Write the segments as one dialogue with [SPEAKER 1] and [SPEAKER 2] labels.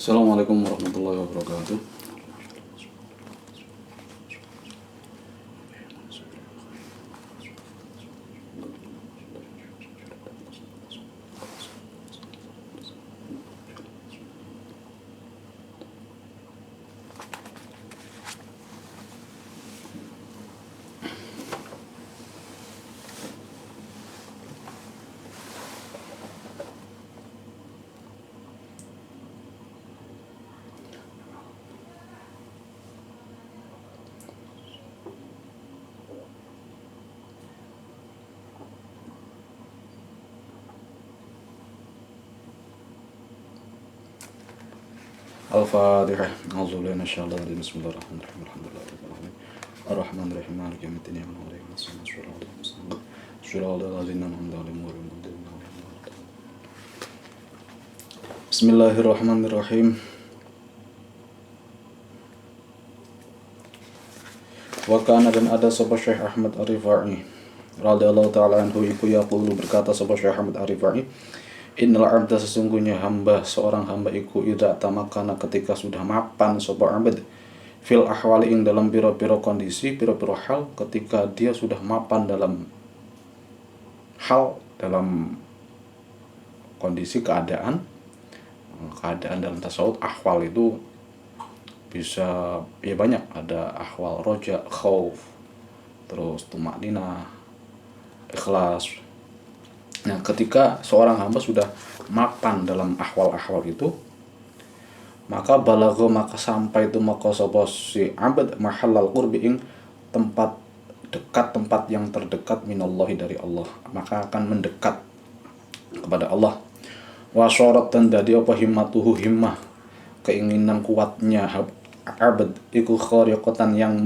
[SPEAKER 1] Assalamualaikum warahmatullahi wabarakatuh. Al-Fatihah. A'udzubillahi minasyaitonir rajim. Bismillahirrahmanirrahim. Alhamdulillahirabbil alamin. Arrahmanirrahim. Maliki yaumiddin. Iyyaka na'budu wa iyyaka nasta'in. Shiratal ladzina an'amta 'alaihim ghairil maghdubi 'alaihim waladdallin. Bismillahirrahmanirrahim. Wa kana dan ada sapa Syekh Ahmad Ar-Rifai radhiyallahu ta'ala anhu iku yaqulu berkata sapa Syekh Ahmad Ar-Rifai, innal 'abda sesungguhnya hamba, seorang hamba iku idza tamakana ketika sudah mapan sapa 'abd fil ahwali ing dalam pira-pira kondisi, pira-pira hal, ketika dia sudah mapan dalam hal, dalam kondisi keadaan dalam tasawuf. Ahwal itu bisa ya banyak, ada ahwal roja, khauf, terus tumakninah, ikhlas. Nah, ketika seorang hamba sudah mapan dalam ahwal-ahwal itu, maka balagho, maka sampai itu maka sapa si abad mahallal qurbi ing tempat dekat, tempat yang terdekat minallahi dari Allah, maka akan mendekat kepada Allah. Wa syarat dan dadi apa himmatuhu, himmah keinginan kuatnya abad iku khariqatan yang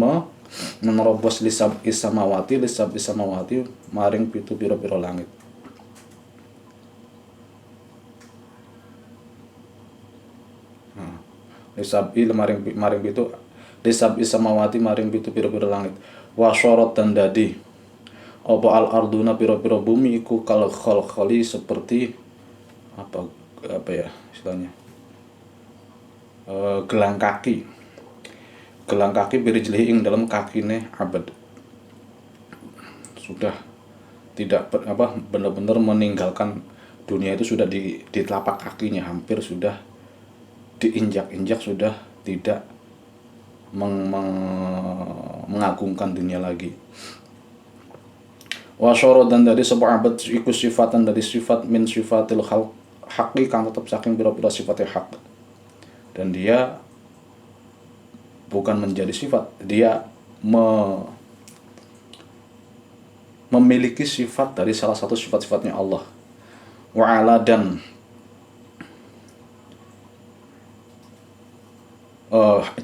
[SPEAKER 1] menerobos lisab isamawati maring pitu pira-pira langit. Lisabi maring pitu lisab isamawati maring pitu pira-pira langit. Wa syarat dan dadi apa al arduna pira-pira bumi iku kal khalkhali seperti apa ya istilahnya, gelang kaki birijlihi ing dalam kakine abad, sudah tidak benar-benar meninggalkan dunia itu, sudah di telapak kakinya, hampir sudah diinjak-injak, sudah tidak mengagungkan dunia lagi. Wa syara dan dari sebuah abad iku sifatan dari sifat min sifatil haqqi kang tetap saking pira-pira sifatnya hak, dan dia bukan menjadi sifat, dia memiliki sifat dari salah satu sifat-sifatnya Allah. Wa'ala dan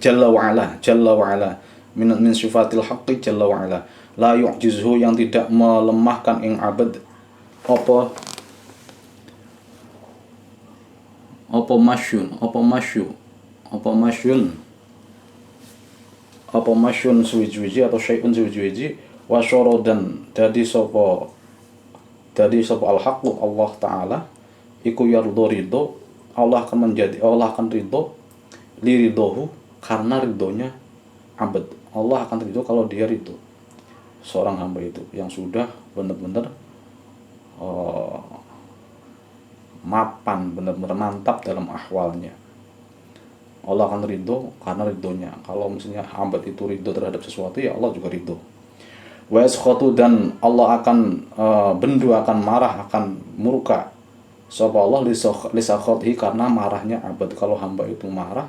[SPEAKER 1] Jalla wa'ala min sifatil haqqi Jalla wa'ala la yu'jizhu, yang tidak melemahkan ing abad apa masyun suwi-suwi atau syai'un suwi-suwi. Wa syara dan dadi sapa al-haqqu Allah taala iku ridho, Allah akan ridho liridohu, karena ridhonya abad. Allah akan ridho kalau dia ridho seorang hamba itu yang sudah benar-benar mapan, benar-benar mantap dalam ahwalnya. Allah akan ridho karena ridhonya. Kalau misalnya hamba itu ridho terhadap sesuatu, ya Allah juga ridho. Wa yaskhatu dan Allah akan bendu, akan marah, akan murka sapa Allah lisakhatihi, karena marahnya abad. Kalau hamba itu marah,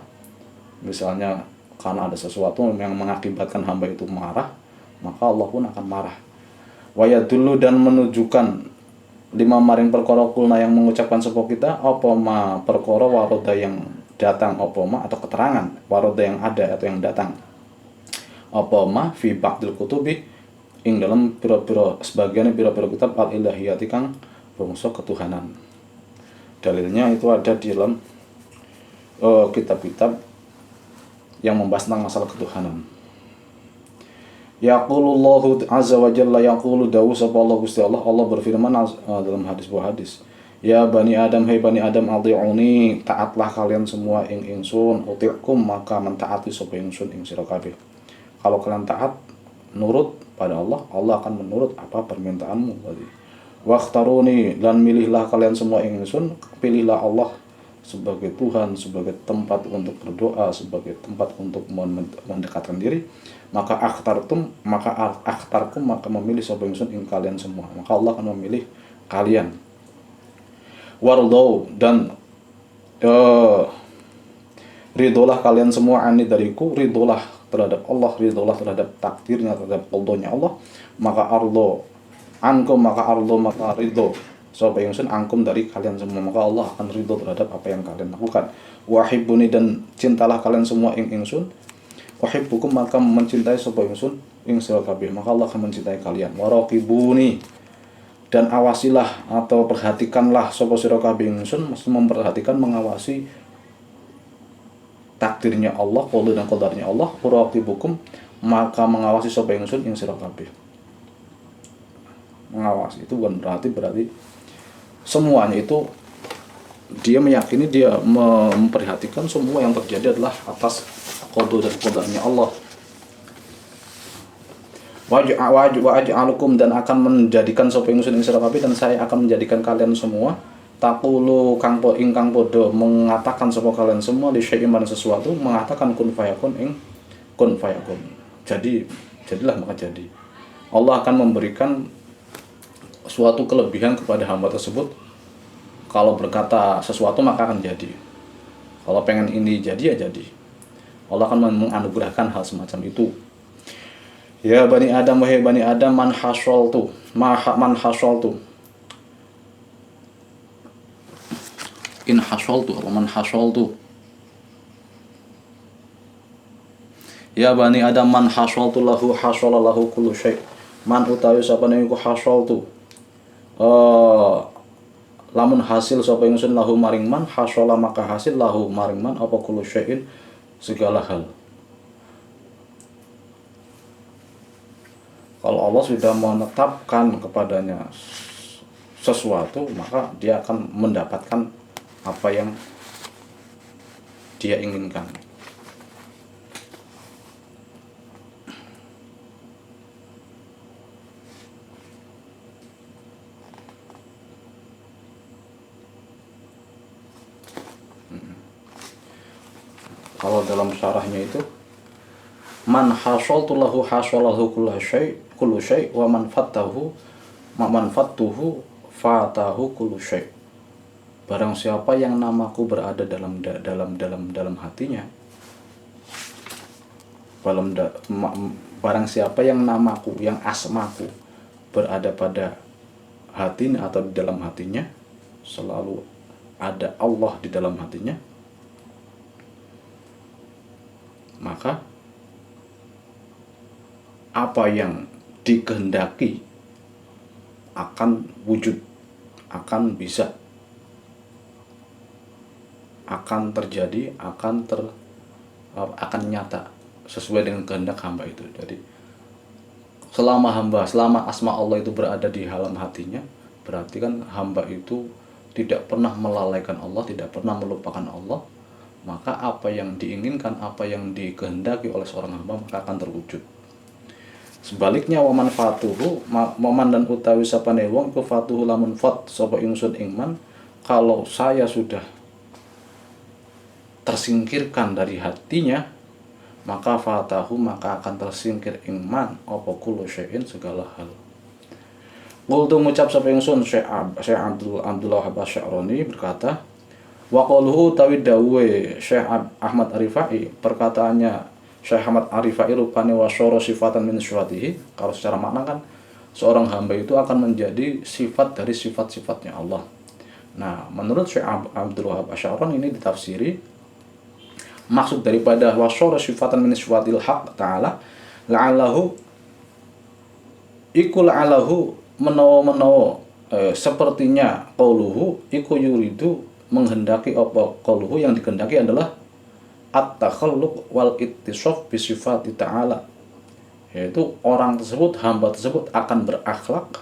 [SPEAKER 1] misalnya karena ada sesuatu yang mengakibatkan hamba itu marah, maka Allah pun akan marah. Wa yadullu dan menunjukkan lima maring perkara kulna yang mengucapkan sapa kita apa ma perkara waroda yang datang, apa ma atau keterangan waroda yang ada atau yang datang, apa ma fi ba'dil kutubi ing dalam pira-pira sebagian pira-pira kitab al ilahiyati kang bangsa ketuhanan. Dalilnya itu ada di dalam kitab-kitab yang membahas tentang masalah ketuhanan. Yaqulullahu azza wa jalla, yaqulu dawu sapa Allah Gusti Allah, Allah berfirman dalam buah hadis. Ya Bani Adam, hai Bani Adam, ati'uni, taatlah kalian semua ing ingsun, uti'kum maka mentaati sapa ingsun ing sira kabeh. Kalau kalian taat, nurut pada Allah, Allah akan menurut apa permintaanmu tadi. Wakhtaruni, dan milihlah kalian semua ing ingsun, pilihlah Allah sebagai Tuhan, sebagai tempat untuk berdoa, sebagai tempat untuk mendekatkan diri. Maka akhtartum, maka memilih sapa ingsun ing kalian semua. Maka Allah akan memilih kalian. Wardau, dan ridolah kalian semua ani dariku, ridolah terhadap Allah, ridolah terhadap takdirnya, terhadap qadanya Allah. Maka ardo ankum, maka ridho sapa ingsun angkum dari kalian semua, maka Allah akan ridho terhadap apa yang kalian lakukan. Wahibbuni, dan cintalah kalian semua ing ingsun, wahibbukum maka mencintai sapa ingsun ing sira kabeh, maka Allah akan mencintai kalian. Waraqibuni, dan awasilah atau perhatikanlah sapa sira kabeh ingsun, mesti memperhatikan, mengawasi takdirnya Allah, qada dan qadarnya Allah. Waraqibukum, maka mengawasi sapa ingsun ing sira kabeh. Mengawasi itu bukan berarti semuanya itu dia meyakini, dia memperhatikan semua yang terjadi adalah atas qada dan qadarnya Allah. Waj'alukum, dan akan menjadikan sapa ingsun ing sira kabeh, dan saya akan menjadikan kalian semua taqulu ingkang podo mengatakan sapa kalian semua li syai'in sesuatu, mengatakan kun fayakun ing kun fayakun. Jadilah maka jadi. Allah akan memberikan suatu kelebihan kepada hamba tersebut. Kalau berkata sesuatu maka akan jadi. Kalau pengen ini jadi ya jadi. Allah akan menganugerahkan hal semacam itu. Ya Bani Adam, wahai Bani Adam, man hasyaltu. In hasyaltu atau man hasyaltu. Ya Bani Adam, man hasyaltu lahu hasyalallahu kullu syai'. Man utawi sapa niku hasyaltu. Lamun hasil sapa ingsun lahu maring man, hasyala maka hasil lahu maring man apa kullu syai'in segala hal. Kalau Allah sudah menetapkan kepadanya sesuatu, maka dia akan mendapatkan apa yang dia inginkan. Kalau dalam syarahnya itu man hasyaltu lahu hasyalahu kullu syai' wa man fattuhu fatahu kullu syai'. Barang siapa yang namaku berada dalam hatinya, barang siapa yang namaku, yang asmaku berada pada hatinya atau di dalam hatinya, selalu ada Allah di dalam hatinya, maka apa yang dikehendaki akan wujud, akan bisa, akan terjadi, akan nyata sesuai dengan kehendak hamba itu. Jadi selama asma Allah itu berada di dalam hatinya, berarti kan hamba itu tidak pernah melalaikan Allah, tidak pernah melupakan Allah. Maka apa yang diinginkan, apa yang dikehendaki oleh seorang hamba maka akan terwujud. Sebaliknya waman fatuhu, waman dan utawi sapane wong iku fatuhu lamun fat sapa ingsun ingman, kalau saya sudah tersingkirkan dari hatinya, maka fatahu maka akan tersingkir ingman apa kullu syai'in segala hal. Qultu ngucap sapa ingsun Syekh Abdullah Asy'arani berkata, wa qaluhu tawi dawuhe Syekh Ahmad Arifai, perkataannya Syekh Ahmad Arifai rupane wasyara sifatan min sifatihi. Kalau secara makna kan seorang hamba itu akan menjadi sifat dari sifat-sifatnya Allah. Nah, menurut Syekh Abdul Wahab Asy'arani ini ditafsiri maksud daripada wasyara sifatan min sifatil haq ta'ala la'allahu iku la'allahu menawa sepertinya qauluhu iku yuridu menghendaki apa qauluhu yang dikehendaki adalah at-takhalluq wal ittisaf bi sifati ta'ala, yaitu orang tersebut, hamba tersebut akan berakhlak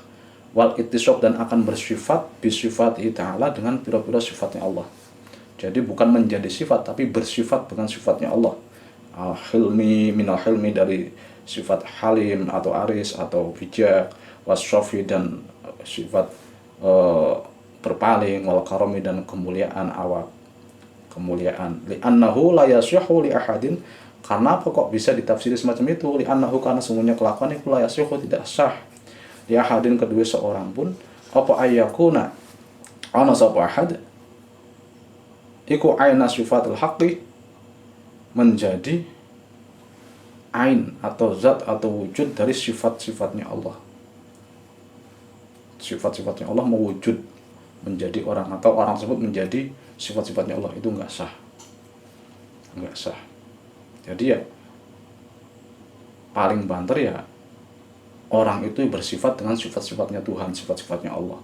[SPEAKER 1] wal ittisaq dan akan bersifat bisifati ta'ala dengan pira-pira sifatnya Allah. Jadi bukan menjadi sifat tapi bersifat dengan sifatnya Allah. Hilmi minal hilmi dari sifat halim atau aris atau bijak, wasyafi dan sifat berpaling, wal karami dan kemuliaan awak, kemuliaan. Li'annahu la yasihhu li ahadin, karena apa kok bisa ditafsiri semacam itu? Li'annahu karena sungguhnya kelakuan itu la yasihhu tidak sah li ahadin kedua seorang pun apa ayyakuna ana sapa ahad iku aina sifatul haqqi menjadi ain atau zat atau wujud dari sifat-sifatnya Allah. Sifat-sifatnya Allah mewujud menjadi orang atau orang tersebut menjadi sifat-sifatnya Allah, itu enggak sah. Enggak sah. Jadi ya paling banter ya orang itu bersifat dengan sifat-sifatnya Tuhan, sifat-sifatnya Allah.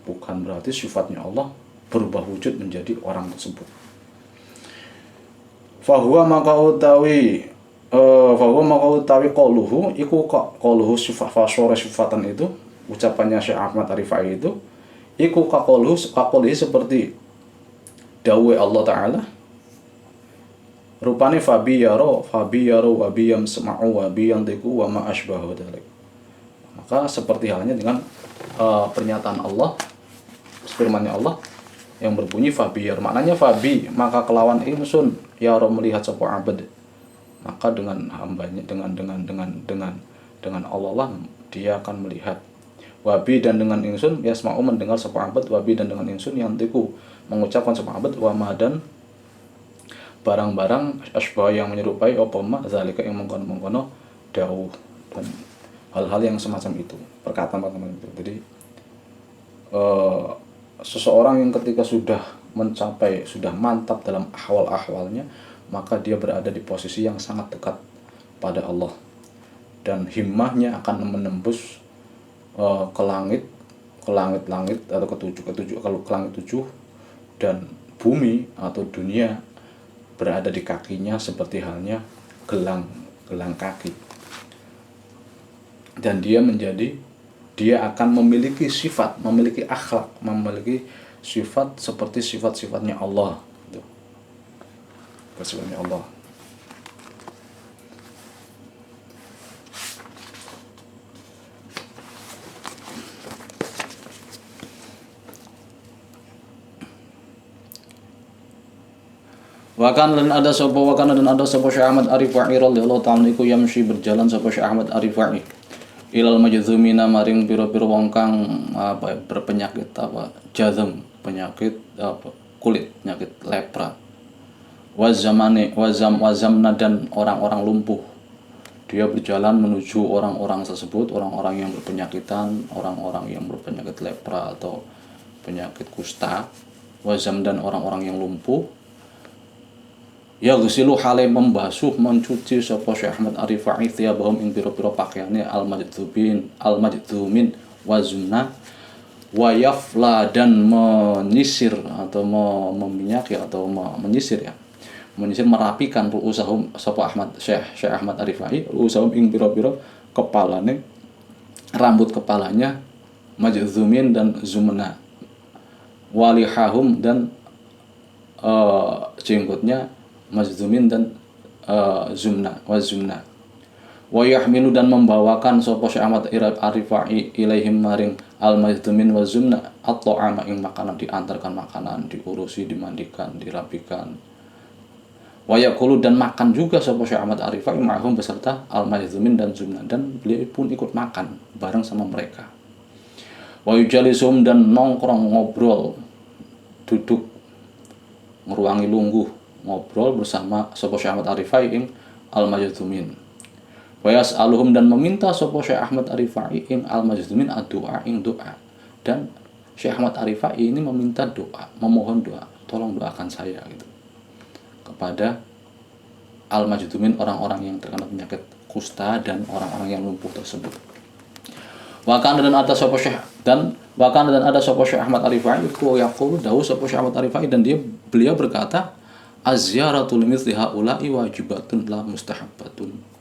[SPEAKER 1] Bukan berarti sifatnya Allah berubah wujud menjadi orang tersebut. Fahuwa maka utawi qauluhu iku qauluhu sifat fasore sifatan itu, ucapannya Syekh Ahmad Arifai itu iku qauluhi seperti dawuh Allah Ta'ala, rupane fabi yaro wa biyam sema'u wa biyam tiku wa ma asbahu dzalik. Maka seperti halnya dengan pernyataan Allah, firman-Nya Allah yang berbunyi fabiyar, maknanya fabi maka kelawan ingsun yaro melihat sapa abad, maka dengan hambanya dengan Allah lah dia akan melihat. Wabi dan dengan ingsun yasma'u mendengar sapa abad, wabi dan dengan ingsun yang tiku mengucapkan sapa abad, wa ma dan barang-barang asbah yang menyerupai apa ma zalika yang mengkono-mengkono dawuh dan hal-hal yang semacam itu, perkataan-perkataan itu. Jadi seseorang yang ketika sudah mencapai, sudah mantap dalam ahwal-ahwalnya, maka dia berada di posisi yang sangat dekat pada Allah dan himmahnya akan menembus ke langit atau ke langit tujuh, dan bumi atau dunia berada di kakinya seperti halnya gelang kaki. Dan dia akan memiliki sifat, memiliki akhlak, memiliki sifat seperti sifat-sifatnya Allah. Sifatnya Allah. Wakan dan ada sapa Syekh Ahmad Arifai radhiyallahu ta'ala iku yamshi berjalan sapa Syekh Ahmad Arifai ilal majdzumina maring pira-pira wong kang berpenyakit jazm, penyakit kulit, penyakit lepra. Wazamna dan orang-orang lumpuh. Dia berjalan menuju orang-orang tersebut, orang-orang yang berpenyakitan, orang-orang yang berpenyakit lepra atau penyakit kusta. Wazam dan orang-orang yang lumpuh. Ya gusilu hale membasuh, mencuci sapa Syekh Ahmad Arifai thiyabahum ing pira-pira pakaiane al-majdumin wazumna wa yafla dan menyisir atau meminyaki atau menyisir ya. Menyisir merapikan ru'usahum sapa Syekh Ahmad Arifai ru'usahum ing pira-pira kepalane, rambut kepalanya majdumin dan zumna, walihahum dan jenggotnya majdumin dan zumna. Wa yahmilu dan membawakan sapa Syekh Ahmad Arifai ilaihim maring al majdumin wa zumna at-ta'ama ing makanan, diantarkan makanan, diurusi, dimandikan, dirapikan. Wa yaqulu dan makan juga sapa Syekh Ahmad Arifai ma'hum beserta al majdumin dan zumna, dan beliau pun ikut makan bareng sama mereka. Wa yujalisuhum dan nongkrong, ngobrol, duduk ngeruangi lungguh, ngobrol bersama sapa Syekh Ahmad Arifai ing al-majdumin. Wa yas'aluhum dan meminta sapa Syekh Ahmad Arifai ing al-majdumin ad-du'a ing doa. Dan Syekh Ahmad Arifai ini meminta doa, memohon doa, tolong doakan saya gitu, kepada al-majdumin, orang-orang yang terkena penyakit kusta dan orang-orang yang lumpuh tersebut. Wakan dan ada sapa Syekh Ahmad Arifai iku yaqulu dawu sapa Syekh Ahmad Arifai, dan beliau berkata, az-ziyaratu limithli haula'i wajibatun la mustahabbatun.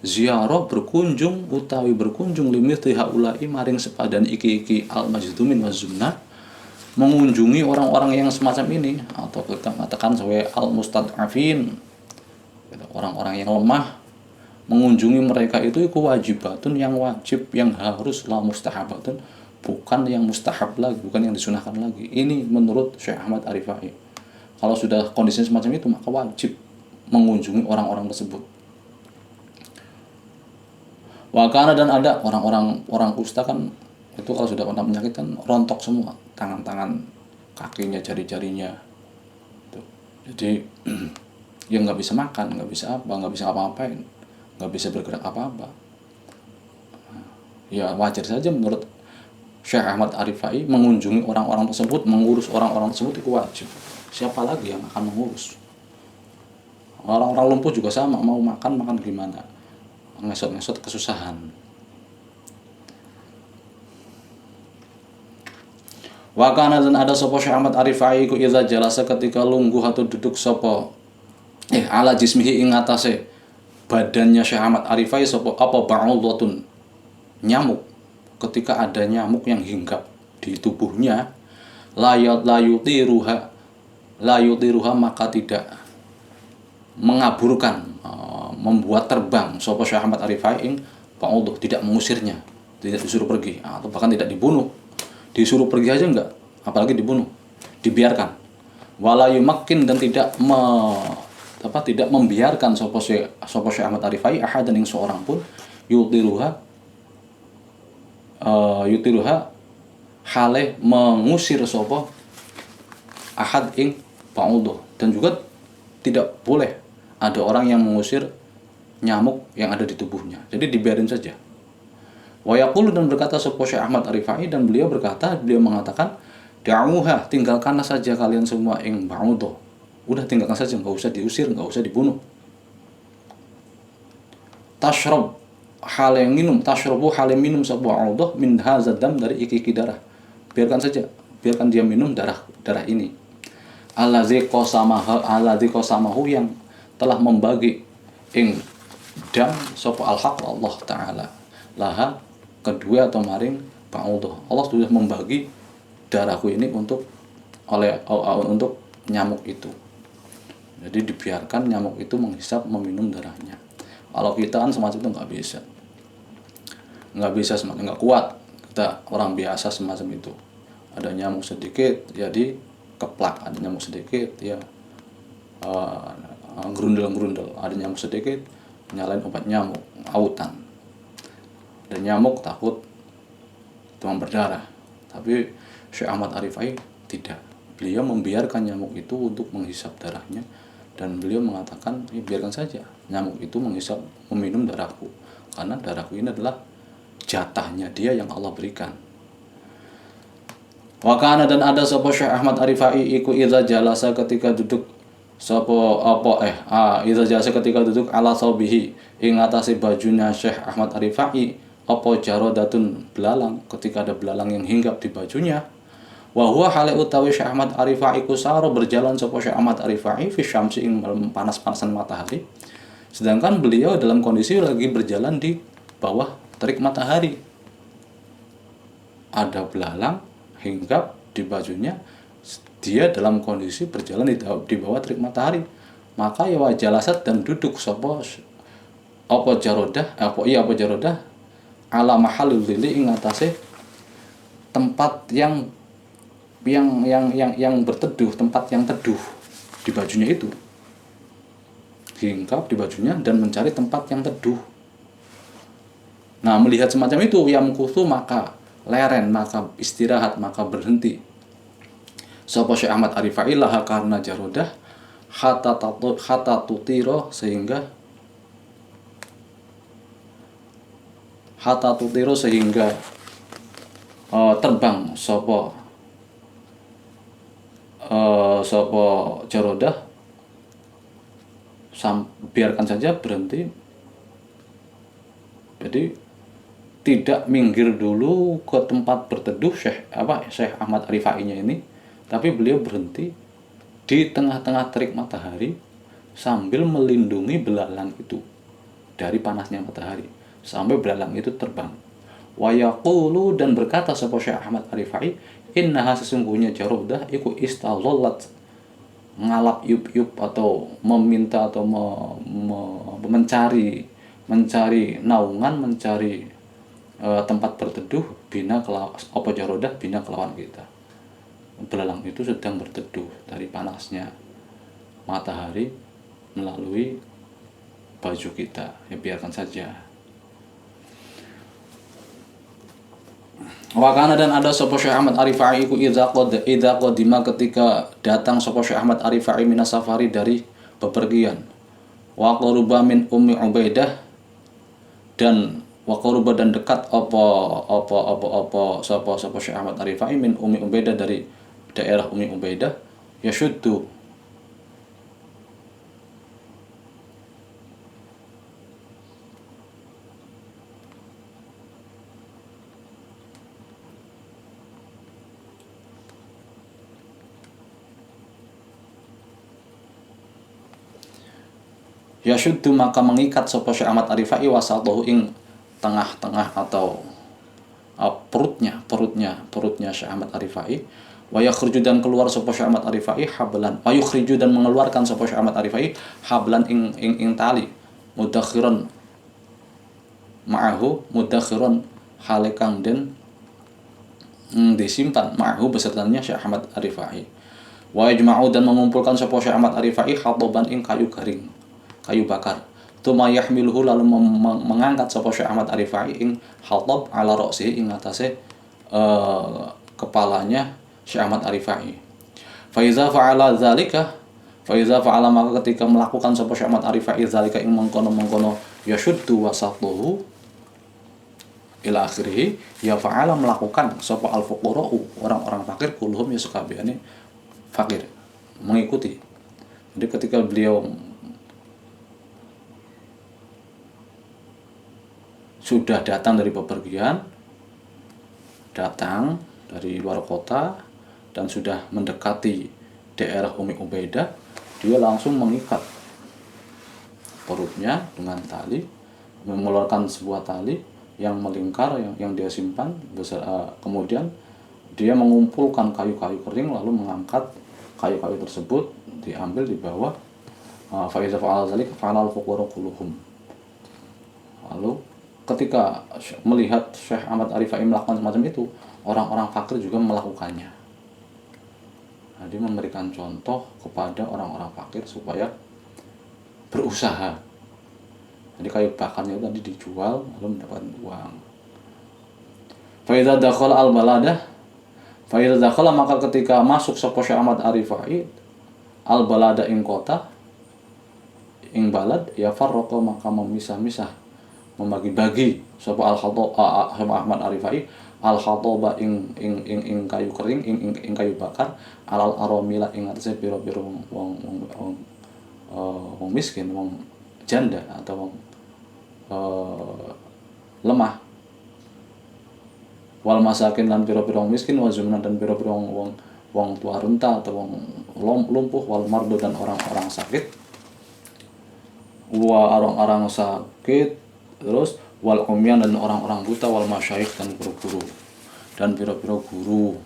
[SPEAKER 1] ziarah berkunjung utawi berkunjung limithli haula'i maring sepadan iki al majdumin wazumna, mengunjungi orang-orang yang semacam ini, atau kita katakan sebagai al mustad'afin, orang-orang yang lemah, mengunjungi mereka itu wajibatun, yang wajib, yang harus, la mustahabatun, bukan yang mustahab lagi, bukan yang disunahkan lagi. Ini menurut Syekh Ahmad Ar-Rifai. Kalau sudah kondisi semacam itu, maka wajib mengunjungi orang-orang tersebut. Wakana, dan ada orang kusta kan itu kalau sudah kena penyakit kan rontok semua, tangan-tangan, kakinya, jari-jarinya. Jadi ya nggak bisa makan, nggak bisa apa-apain, nggak bisa bergerak apa-apa. Ya wajar saja menurut Syekh Ahmad Ar-Rifai mengunjungi orang-orang tersebut, mengurus orang-orang tersebut itu wajib. Siapa lagi yang akan mengurus? Orang-orang lumpuh juga sama, mau makan gimana? Ngesot-ngesot kesusahan. Wakana, dan ada sapa Syekh Ahmad Ar-Rifai ku idza jalasa ketika lungguh atau duduk sapa ala jismihi ing atase badannya Syekh Ahmad Ar-Rifai sapa apa ba'udhatun, nyamuk. Ketika ada nyamuk yang hinggap di tubuhnya, la yutiruha maka tidak mengaburkan, membuat terbang sapa Syekh Ahmad Ar-Rifai ing ba'udhah, tidak mengusirnya, tidak disuruh pergi, atau bahkan tidak dibunuh. Disuruh pergi aja enggak, apalagi dibunuh, dibiarkan. Wala yumakkin, dan tidak membiarkan sapa Syekh Ahmad Ar-Rifai ahadan ing seorang pun yutiruha hale mengusir sapa ahad ing ba'udhah, dan juga tidak boleh ada orang yang mengusir nyamuk yang ada di tubuhnya. Jadi dibiarin saja. Wa yaqulu, dan berkata sapa Syekh Ahmad Ar-Rifai, dan beliau mengatakan da'uha, tinggalkanlah saja kalian semua ing ba'udhah. Udah tinggalkan saja, enggak usah diusir, enggak usah dibunuh. Tashrab, hal yang minum, tashrabu hal yang minum sapa ba'udhah min hadzal dam, dari iki darah. Biarkan saja, biarkan dia minum darah ini. Allazi qasamahu, yang telah membagi ing dam sapa al-haq Allah taala laha, kedua atau maring ba'udhah. Allah sudah membagi darahku ini untuk nyamuk itu. Jadi dibiarkan nyamuk itu menghisap, meminum darahnya. Kalau kita kan semacam itu nggak bisa, semakin nggak kuat. Kita orang biasa semacam itu. Ada nyamuk sedikit, jadi keplak. Ada nyamuk sedikit, ya gerundel. Ada nyamuk sedikit, nyalain obat nyamuk, autan. Dan nyamuk takut demam berdarah. Tapi Syekh Ahmad Ar-Rifai tidak. Beliau membiarkan nyamuk itu untuk menghisap darahnya, dan beliau mengatakan, biarkan saja nyamuk itu menghisap, meminum darahku, karena darahku ini adalah jatahnya dia yang Allah berikan. Wakana, dan ada sapa Syekh Ahmad Ar-Rifai iku idza jalasa ketika duduk ketika duduk ala saubihi ing atase bajunya Syekh Ahmad Ar-Rifai apa jarodatun, belalang, ketika ada belalang yang hinggap di bajunya. Wa huwa hale utawi Syekh Ahmad Ar-Rifai ku saro, berjalan sapa Syekh Ahmad Ar-Rifai fi syamsi ing panas-panasan matahari, sedangkan beliau dalam kondisi lagi berjalan di bawah terik matahari. Ada belalang hinggap di bajunya, dia dalam kondisi berjalan di bawah terik matahari, maka ya wajalasat, dan duduk sapa jarodah ala mahalil lili ing atase tempat yang berteduh, tempat yang teduh di bajunya itu. Hinggap di bajunya dan mencari tempat yang teduh. Nah, melihat semacam itu, yamkuthu, maka leren, maka istirahat, maka berhenti sapa Syekh Ahmad Ar-Rifai laha, karena jarodah, hatta tutiro, sehingga terbang sapa jarodah, biarkan saja berhenti. Jadi tidak minggir dulu ke tempat berteduh Syekh Ahmad Ar-Rifai-nya ini, tapi beliau berhenti di tengah-tengah terik matahari sambil melindungi belalang itu. dari panasnya matahari sampai belalang itu terbang. Wa yaqulu, dan berkata sapa Syekh Ahmad Ar-Rifai, innaha, sesungguhnya jarodah iku istazallat, ngalap yup-yup atau meminta atau mencari naungan, mencari tempat berteduh, bina apa jarodah, bina kelawan kita. Belalang itu sedang berteduh dari panasnya matahari melalui baju kita, ya biarkan saja. Wakana, dan ada sapa Syekh Ahmad Ar-Rifai iku idza qadima, ketika datang sapa Syekh Ahmad Ar-Rifai minas safari, dari bepergian. Wa qaruba min Ummi Ubaidah, dan wa qaruba, dan dekat sapa Syekh Ahmad Ar-Rifai min Ummi Ubaidah, dari daerah Ummi Ubaidah, yashuddu, maka mengikat sapa Syekh Ahmad Ar-Rifai wasatuhu, ing tengah-tengah atau perutnya Syekh Ahmad Ar-Rifai. Wa yakhruju, dan keluar sapa Syekh Ahmad Ar-Rifai hablan, wa yukhriju, dan mengeluarkan sapa Syekh Ahmad Ar-Rifai hablan ing tali, mudakhiran ma'ahu, mudakhiran halekang den disimpan, ma'ahu besertanya Syekh Ahmad Ar-Rifai. Wa yajma'u, dan mengumpulkan sapa Syekh Ahmad Ar-Rifai khatoban ing kayu garing, kayu bakar. Tsumma yahmiluhu, lalu mengangkat sapa Syekh Ahmad Ar-Rifai ing hatab ala ra'sihi, ing atase kepalanya Syekh Ahmad Ar-Rifai. Fa iza fa'ala dzalika, maka ketika melakukan sapa Syekh Ahmad Ar-Rifai dzalika ing mengkono yashuddu wasatuhu ila akhirih, ya fa'ala, melakukan sapa al-fuqara'u, orang-orang fakir, kulhum, ya sekabehane fakir, mengikuti. Jadi ketika beliau sudah datang dari bepergian, datang dari luar kota, dan sudah mendekati daerah Ummi Ubaidah, dia langsung mengikat perutnya dengan tali, mengeluarkan sebuah tali yang melingkar, yang dia simpan besar. Kemudian dia mengumpulkan kayu-kayu kering, lalu mengangkat kayu-kayu tersebut, diambil di bawah. Fa iza fa'ala dzalika fa'ala al-fuqara kulluhum. Lalu ketika melihat Syekh Ahmad Ar-Rifai melakukan semacam itu, orang-orang fakir juga melakukannya. Nah, dia memberikan contoh kepada orang-orang fakir supaya berusaha. Jadi kayu bakarnya itu tadi dijual, lalu mendapatkan uang. Fa idza dakhala al-baladah, maka ketika masuk sapa Syekh Ahmad Ar-Rifai al-balada, ing kota, ing balad, ya farraqa, maka memisah-misah, membagi-bagi sapa Ahmad Ar-Rifai al-khataba ing kayu kering, ing kayu bakar, alal aramila, ing atase pira-pira wong miskin, wong janda atau wong lemah, wal masakin, lan pira-pira wong miskin, wa zumnan, dan pira-pira wong tua renta atau wong lumpuh, wal mardo, dan orang-orang sakit, orang-orang sakit, terus wal umyan, dan orang-orang buta, wal masyayikh, dan guru-guru, dan pira-pira guru.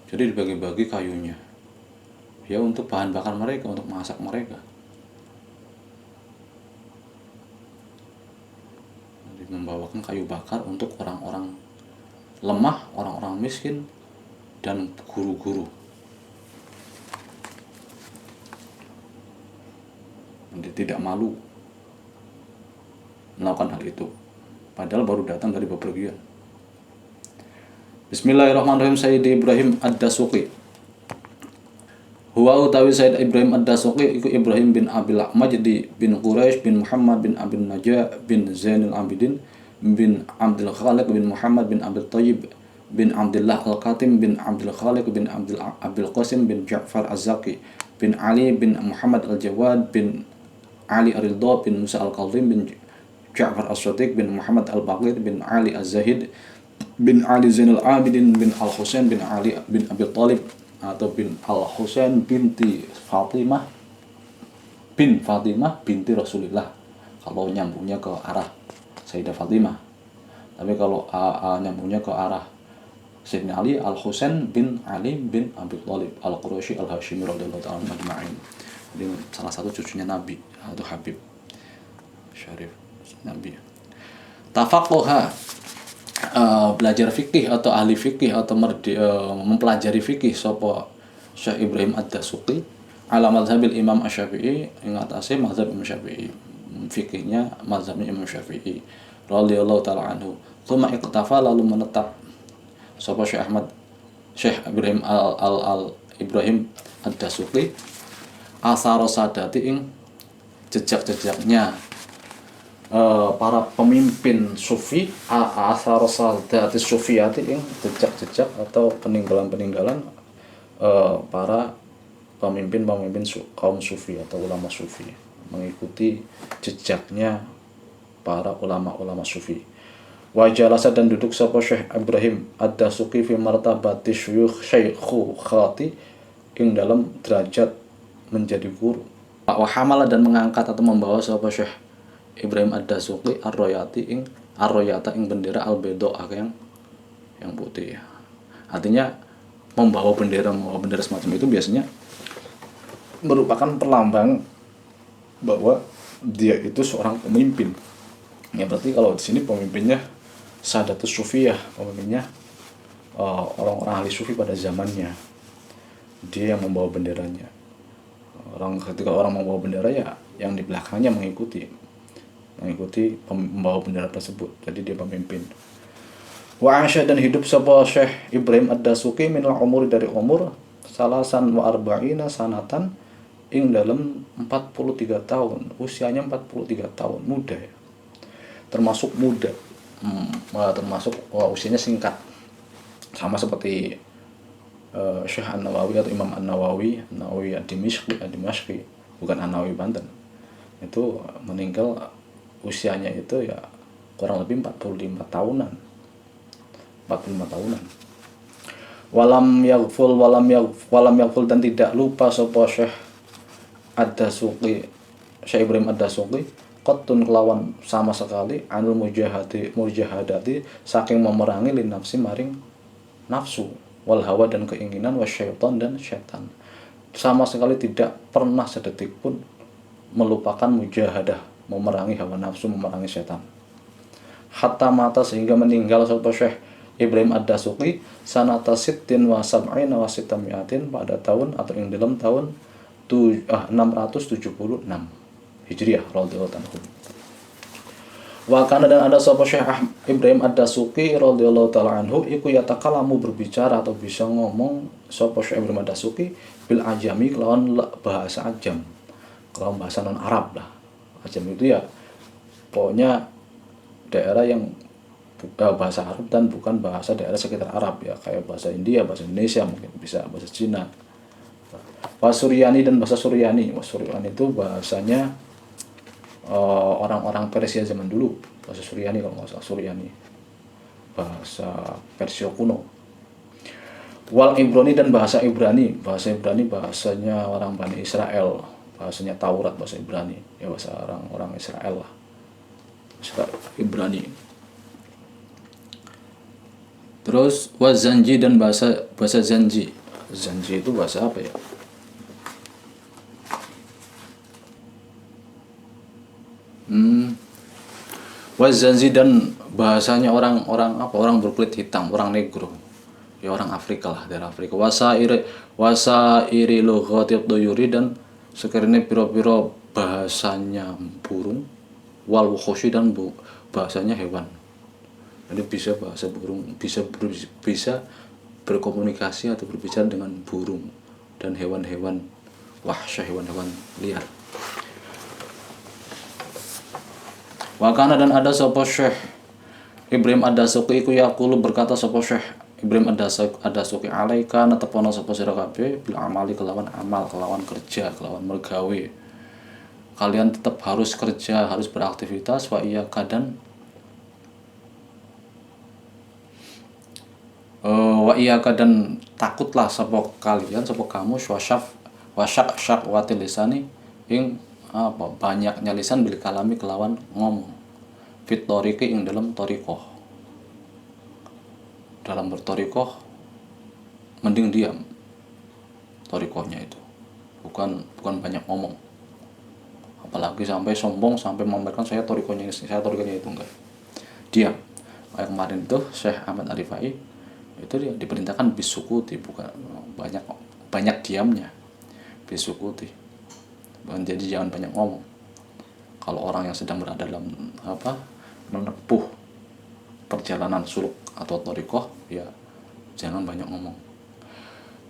[SPEAKER 1] Jadi dibagi-bagi kayunya, ya untuk bahan bakar mereka, untuk masak mereka. Jadi membawakan kayu bakar untuk orang-orang lemah, orang-orang miskin, dan guru-guru. Jadi tidak malu melakukan hal itu, padahal baru datang dari bepergian. Bismillahirrahmanirrahim. Sayyid Ibrahim Ad-Dasuqi, huwa utawi Sayyid Ibrahim Ad-Dasuqi iku Ibrahim bin Abil Majdi bin Quraisy bin Muhammad bin Abdul Najah bin Zainul Abidin bin Abdul Khaliq bin Muhammad bin Abdul Thayyib bin Abdullah Al-Qatim bin Abdul Khaliq bin Abdul Qasim bin Ja'far Az-Zaki bin Ali bin Muhammad Al-Jawad bin Ali Ar-Ridha bin Musa Al-Kazim bin Ja'far As-Sadiq bin Muhammad Al-Baqir bin Ali Az-Zahid bin Ali Zainal Abidin bin Al-Husain bin Ali bin Abi Thalib atau bin Al-Husain binti Fatimah binti Rasulullah. kalau nyambungnya ke arah Sayyidah Fatimah. Tapi kalau nyambungnya ke arah Sayyidina Ali, Al-Husain bin Ali bin Abi Thalib Al-Quraisy Al-Hashimi radhiyallahu ta'ala ajma'in. Jadi salah satu cucunya Nabi atau Habib Syarif Nabi. Tafaqquha, belajar fikih atau ahli fikih atau mempelajari fikih sapa Syekh Ibrahim Ad-Dasuqi ala mazhabil Imam Asy-Syafi'i, ing atase mazhab Imam Syafi'i, fikihnya mazhabnya Imam Syafi'i radhiyallahu ta'ala anhu. Tsumma iqtafa, lalu menetap sapa Syekh Ibrahim Ibrahim Ad-Dasuqi asaro sadati ing jejak-jejaknya para pemimpin sufi, asaro sadati sufiyati ing jejak-jejak atau peninggalan-peninggalan para pemimpin kaum sufi atau ulama sufi, mengikuti jejaknya para ulama-ulama sufi. Wa jalasa, dan duduk sapa Syekh Ibrahim Ad-Dasuqi fi martabati syaikhati ing dalam derajat menjadi guru. Wa hamala, dan mengangkat atau membawa sapa Syekh Ibrahim Ad-Dasuqi ar-royati ing ar-royata ing bendera al-bayda yang putih. Artinya membawa bendera semacam itu biasanya merupakan perlambang bahwa dia itu seorang pemimpin. Ya berarti kalau di sini pemimpinnya Sadatus Sufiyah, pemimpinnya orang-orang ahli sufi pada zamannya. Dia yang membawa benderanya. Ketika orang membawa bendera, ya yang di belakangnya mengikuti membawa bendera tersebut. Jadi dia pemimpin. Wa asya, dan hidup sapa Syekh Ibrahim Ad-Dasuqi minal umur, dari umur salasan wa arba'ina sanatan ing dalam 43 tahun. Usianya 43 tahun, muda ya. Termasuk muda. Termasuk usianya singkat, sama seperti Syekh An-Nawawi atau Imam An-Nawawi Ad-Dimashqi, bukan An-Nawawi Banten. Itu meninggal usianya itu ya kurang lebih 45 tahunan. Walam yaghful, dan tidak lupa sapa Syekh Syekh Ibrahim Ad-Dasuqi qattun kelawan sama sekali anul mujahadati saking memerangi lin nafsi maring nafsu, wal hawa, dan keinginan, wasyaiton, dan syaitan. Sama sekali tidak pernah sedetik pun melupakan mujahadah, memerangi hawa nafsu, memerangi syaitan. Hatta mata, sehingga meninggal sapa Syekh Ibrahim Ad-Dasuqi sanata sittin wa sab'ina wa sitamiatin, pada tahun atau yang dalam tahun 676 Hijriah radhiyallahu anhu. Wa kana, dan ada sapa Syekh Ibrahim Ad-Dasuqi radhiyallahu taala anhu iku yatakalamu, berbicara atau bisa ngomong sapa Syekh Ibrahim Ad-Dasuqi bil ajami, kelawan bahasa ajam, kelawan bahasa non Arab lah. Ajam itu ya pokoknya daerah yang bahasa Arab dan bukan bahasa daerah sekitar Arab ya, kayak bahasa India, bahasa Indonesia, mungkin bisa bahasa Cina. Wasuryani, dan bahasa Suryani. Wasuryani itu bahasanya orang-orang Persia zaman dulu, bahasa Suryani kalau nggak salah, Suryani, bahasa Persia kuno. Wal Ibrani, dan bahasa Ibrani. Bahasa Ibrani bahasanya orang Bani Israel, bahasanya Taurat, bahasa Ibrani ya, bahasa orang Israel lah, bahasa Ibrani. Terus wazanji, dan bahasa Zanji. Zanji itu bahasa apa ya? Wazanji, dan bahasanya orang berkulit hitam, orang negro ya, orang Afrika lah, daerah Afrika. Wasairi lughatit tuyuri, dan sekiranya piro-piro bahasanya burung, wal wukhushi, dan bahasanya hewan. Jadi bisa bahasa burung, bisa berkomunikasi atau berbicara dengan burung dan hewan-hewan wahsyah, hewan-hewan liar. Wakana, dan ada sapa Syekh Ibrahim Ad-Dasuqi iku yaqulu, berkata sapa Syekh Ibrahim Ad-Dasuqi alaika natepana sapa sira kabeh bil amali, kelawan amal, kelawan kerja, kelawan mergawe. Kalian tetap harus kerja, harus beraktivitas. Wa iyyaka, dan takutlah sapa kalian, sapa kamu wasyak watil lisani ing banyaknya lisan bil kalami kelawan ngomong, fit toriki ing dalam torikoh, dalam bertorikoh mending diam torikohnya itu, bukan banyak ngomong, apalagi sampai sombong sampai memamerkan saya torikohnya itu, enggak, diam. Kayak kemarin itu Syekh Ahmad Ar-Rifai itu dia diperintahkan bisukuti, bukan banyak diamnya, bisukuti, jadi jangan banyak ngomong. Kalau orang yang sedang berada dalam menempuh perjalanan suluk atau torikoh, ya jangan banyak ngomong.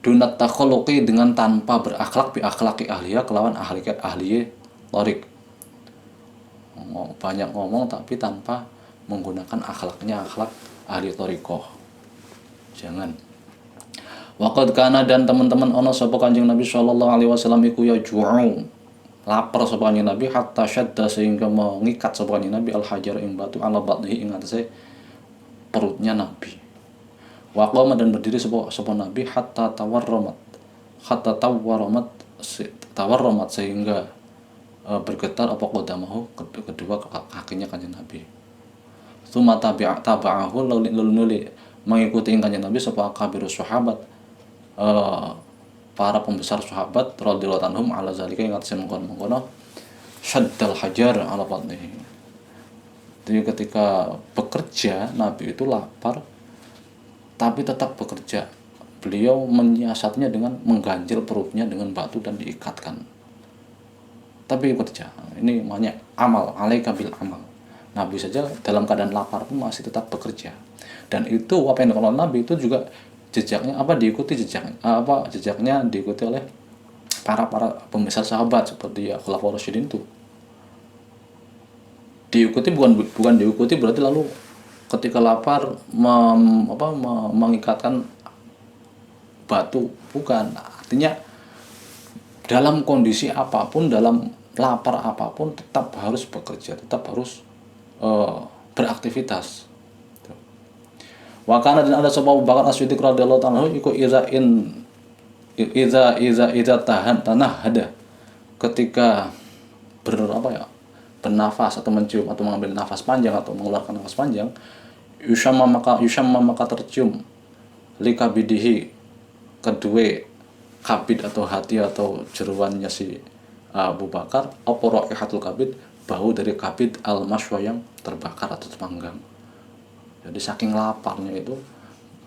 [SPEAKER 1] Dunat takholuqi, dengan tanpa berakhlak, bi akhlaki ahliya, kelawan ahli torik. Banyak ngomong tapi tanpa menggunakan akhlaknya, akhlak ahli torikoh, jangan. Waqad kana, dan teman-teman ono sapa Kanjeng Nabi sallallahu alaihi wasallam iku ya ju'u, lapar sapa Kanjeng Nabi, hatta syadda, sehingga mengikat sapa Kanjeng Nabi al hajar ing batu, ala batnihi ing atase perutnya Nabi. Waqama, dan berdiri sapa Nabi, hatta tawarramat, sehingga bergetar apa qadamahu, kedua kakinya Kanjeng Nabi. Tsumma taba'ahu, lalu mengikuti Kanjeng Nabi sapa kabirus sahabat, para pembesar sahabat radhiyallahu anhum, ala zalika ing atase mengkono syaddal hajar ala batnihi. Jadi ketika bekerja, Nabi itu lapar tapi tetap bekerja. Beliau menyiasatnya dengan mengganjil perutnya dengan batu dan diikatkan. Tapi bekerja. Ini namanya amal, alaika bil amal. Nabi saja dalam keadaan lapar pun masih tetap bekerja. Dan itu apa yang dilakukan Nabi itu juga jejaknya jejaknya diikuti oleh para pembesar sahabat seperti ya Khulafaur Rasyidin itu. Diikuti bukan diikuti berarti lalu ketika lapar mengikatkan batu, bukan. Artinya dalam kondisi apapun, dalam lapar apapun, tetap harus bekerja, tetap harus beraktivitas. Wa kana, dan ada sebuah Abu Bakar As-Siddiq radhiyallahu ta'ala iku iza tanahada, ketika bernafas atau mencium atau mengambil nafas panjang atau mengeluarkan nafas panjang, yusamma maka tercium likabidihi, kedua kabid atau hati atau jeruannya si Abu Bakar, apa raihatul kabid, bau dari kabid al-mashwa, yang terbakar atau terpanggang. Jadi saking laparnya itu,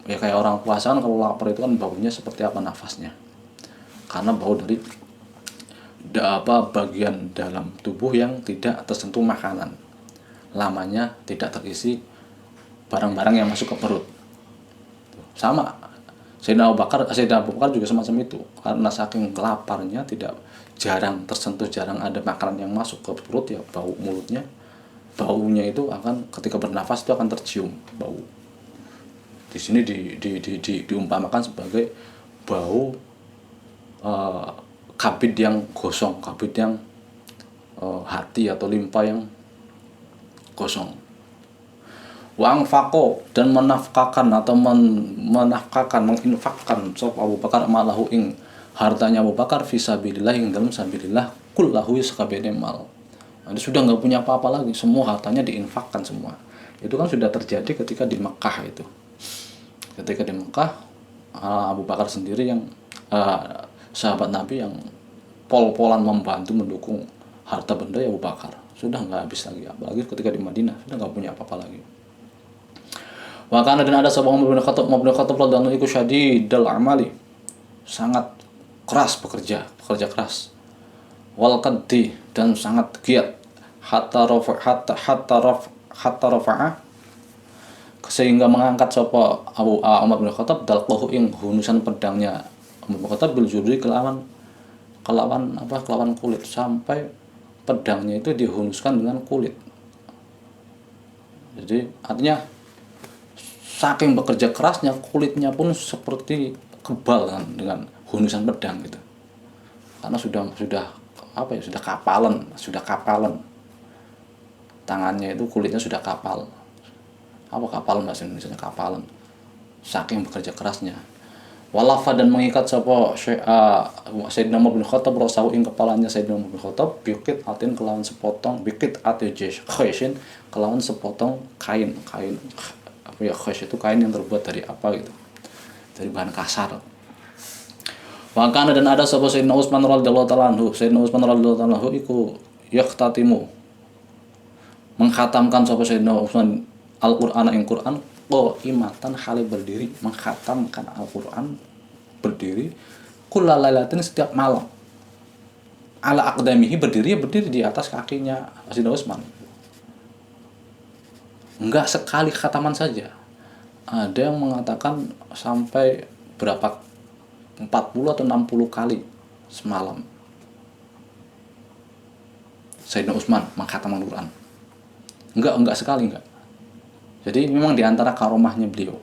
[SPEAKER 1] ya kayak orang puasa kan, kalau lapar itu kan baunya seperti apa nafasnya, karena bau dari bagian dalam tubuh yang tidak tersentuh makanan, lamanya tidak terisi barang-barang yang masuk ke perut. Sama Sayyidina Abu Bakar juga semacam itu, karena saking laparnya jarang ada makanan yang masuk ke perut, ya baunya itu akan, ketika bernafas itu akan tercium bau. Di sini diumpamakan sebagai bau kabid yang gosong, kabid yang hati atau limpa yang gosong. Wa anfaqo, dan menginfakkan sop Abu Bakar malahu ing hartanya Abu Bakar fisabilillah, ing dalam sabilillah, kullahu sakabehane mal. Jadi sudah nggak punya apa-apa lagi, semua hartanya diinfakkan semua. Itu kan sudah terjadi ketika di Mekah itu. Ketika di Mekah, Abu Bakar sendiri yang sahabat Nabi yang pol-polan membantu mendukung harta benda ya Abu Bakar. Sudah nggak habis lagi, apalagi ketika di Madinah sudah nggak punya apa-apa lagi. Wa kana, dan ada seorang Umar bin Khattab radhiyallahu anhu iku syadidul amali, sangat keras bekerja keras. Wal qaddi, dan sangat giat. Hatta rafa'a, sehingga mengangkat sapa Umar bin Khattab dalqahu ing hunusan pedangnya Umar bin Khattab bil jurri, kelawan kulit, sampai pedangnya itu dihunuskan dengan kulit. Jadi artinya saking bekerja kerasnya, kulitnya pun seperti kebal dengan hunusan pedang gitu. Karena sudah kapalan. Tangannya itu kulitnya sudah kapal. Apa kapal bahasa Indonesia? Kapalan. Saking bekerja kerasnya. Walafa dan mengikat sapa Sayyidina Umar bin Khattab rasahu ing kepalanya Sayyidina Umar bin Khattab bikit atin kelawan sepotong bikit atj khaisin kelawan sepotong kain apa ya khais itu kain yang terbuat dari apa gitu, dari bahan kasar. Wakana dan ada sapa Sayyidina Utsman radhiyallahu taala anhu, Sayyidina Utsman radhiyallahu taala anhu iku yaqtatimu mengkhatamkan sapa Sayyidina Utsman Al-Qur'an ing Qur'an imatan hale berdiri mengkhatamkan Al-Qur'an berdiri kulalailatin setiap malam ala aqdamihi berdiri di atas kakinya Sayyidina Utsman. Enggak sekali khataman saja, ada yang mengatakan sampai berapa 40 atau 60 kali semalam Sayyidina Utsman mengkhatamkan Al-Qur'an. Enggak sekali, enggak. Jadi memang diantara karomahnya beliau,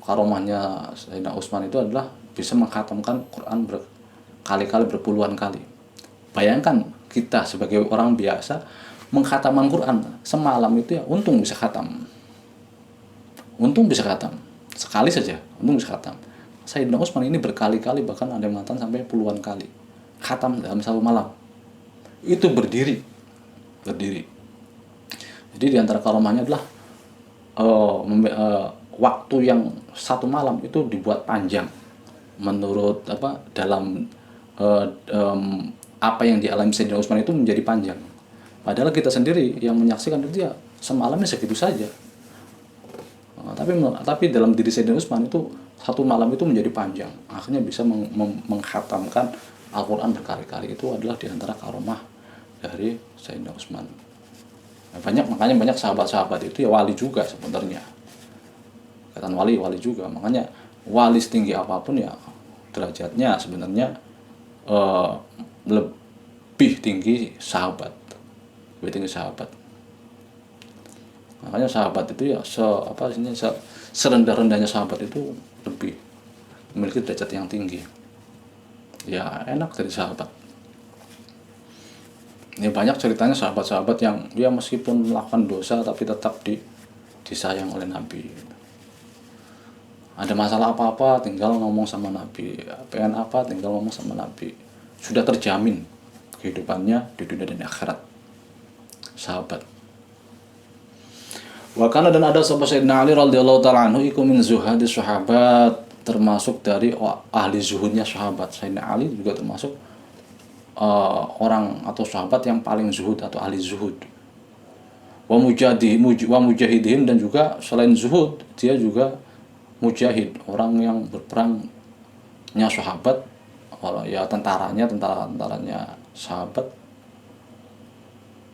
[SPEAKER 1] karomahnya Sayyidina Utsman itu adalah bisa mengkhatamkan Quran berkali-kali, berpuluhan kali. Bayangkan kita sebagai orang biasa mengkhatamkan Quran semalam itu ya untung bisa khatam sekali saja, untung bisa khatam. Sayyidina Utsman ini berkali-kali, bahkan ada yang mengatakan sampai puluhan kali khatam dalam satu malam. Itu berdiri. Jadi diantara karomahnya adalah waktu yang satu malam itu dibuat panjang menurut dalam apa yang dialami Sayyidina Utsman itu menjadi panjang. Padahal kita sendiri yang menyaksikan itu ya semalamnya segitu saja. Tapi dalam diri Sayyidina Utsman itu satu malam itu menjadi panjang. Akhirnya bisa mengkhatamkan Al-Qur'an berkali-kali. Itu adalah diantara karomah dari Sayyidina Utsman. Makanya banyak sahabat-sahabat itu ya wali juga sebenarnya. Kata wali juga. Makanya wali setinggi apapun ya derajatnya sebenarnya lebih tinggi sahabat. Makanya sahabat itu ya serendah-rendahnya sahabat itu lebih memiliki derajat yang tinggi. Ya enak dari sahabat. Ini banyak ceritanya sahabat-sahabat yang ya meskipun melakukan dosa tapi tetap disayang oleh Nabi. Ada masalah apa-apa tinggal ngomong sama Nabi, pengen apa tinggal ngomong sama Nabi. Sudah terjamin kehidupannya di dunia dan akhirat. Sahabat. Wakana dan ada sahabat Sayyidina Ali radhiyallahu taala anhu iku min zuhadis sahabat, termasuk dari ahli zuhudnya sahabat. Sayyidina Ali juga termasuk orang atau sahabat yang paling zuhud atau ahli zuhud. Wa mujahidin, dan juga selain zuhud dia juga mujahid, orang yang berperangnya sahabat, ya tentaranya sahabat.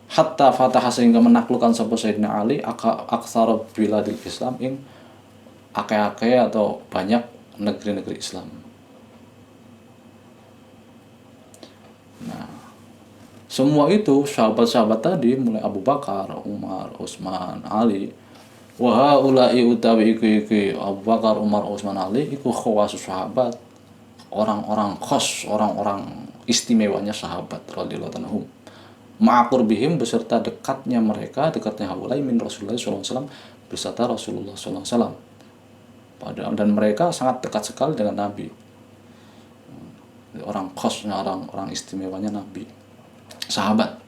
[SPEAKER 1] Hatta fataha sehingga menaklukkan sapa Sayyidina Ali aksara biladil Islam ing akeh-akeh atau banyak negeri-negeri Islam. Nah, semua itu sahabat-sahabat tadi mulai Abu Bakar, Umar, Utsman, Ali, wa haula'i utawi iki Abu Bakar, Umar, Utsman, Ali iku khawasus sahabat, orang-orang khos, orang-orang istimewanya sahabat radhiyallahu anhum. Ma'qurbihim beserta dekatnya haulai min Rasulullah sallallahu alaihi wasallam beserta Rasulullah sallallahu alaihi wasallam. Padahal dan mereka sangat dekat sekali dengan Nabi. Orang khosnya, orang istimewanya Nabi. Sahabat,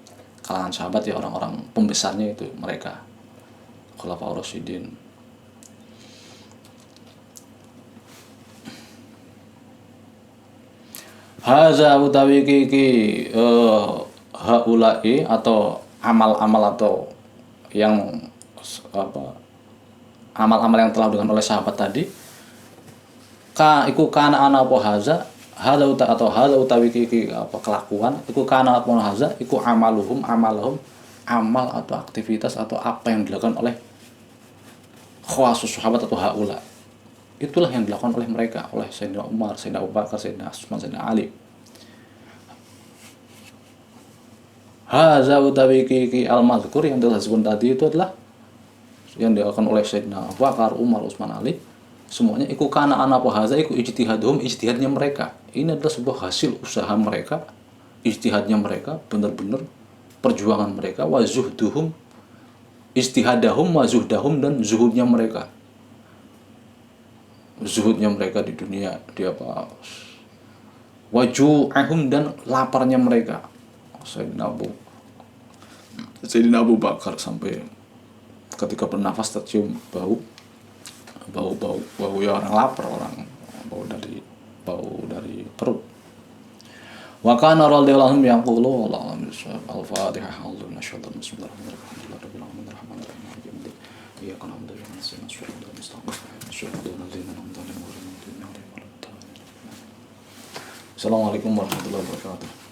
[SPEAKER 1] kalangan sahabat ya orang-orang pembesarnya itu mereka. Khulafaur Rasyidin. Haza utawi iki haulai atau amal-amal atau yang amal-amal yang telah dilakukan oleh sahabat tadi iku kana ana apa haza hada utawi iki kelakuan iku kana apa haza iku amal atau aktivitas atau apa yang dilakukan oleh khawasus sahabat atau haula. Itulah yang dilakukan oleh mereka, oleh Sayyidina Umar, Sayyidina Abu Bakar, Sayyidina Utsman, Sayyidina Ali. Haza utawi iki al-mazkur yang telah disebut tadi itu adalah yang dilakukan oleh Sayyidina Abu Bakar, Umar, Utsman, Ali. Semuanya iku kana ana apa haza iku ijtihadnya mereka. Ini adalah sebuah hasil usaha mereka, ijtihadnya mereka, benar-benar perjuangan mereka, wa zuhduhum ijtihadahum wa zuhdahum, dan zuhudnya mereka. zuhudnya mereka di dunia, dia apa, waju'ahum, dan laparnya mereka. Sayyidina Abu Bakar sampai ketika bernafas tercium bau ya orang lapar, orang bau dari perut. Wa kana radhiyallahu anhu yaqulu wallahu a'lam bishawab. Al-Fatihah. Assalamualaikum warahmatullahi wabarakatuh.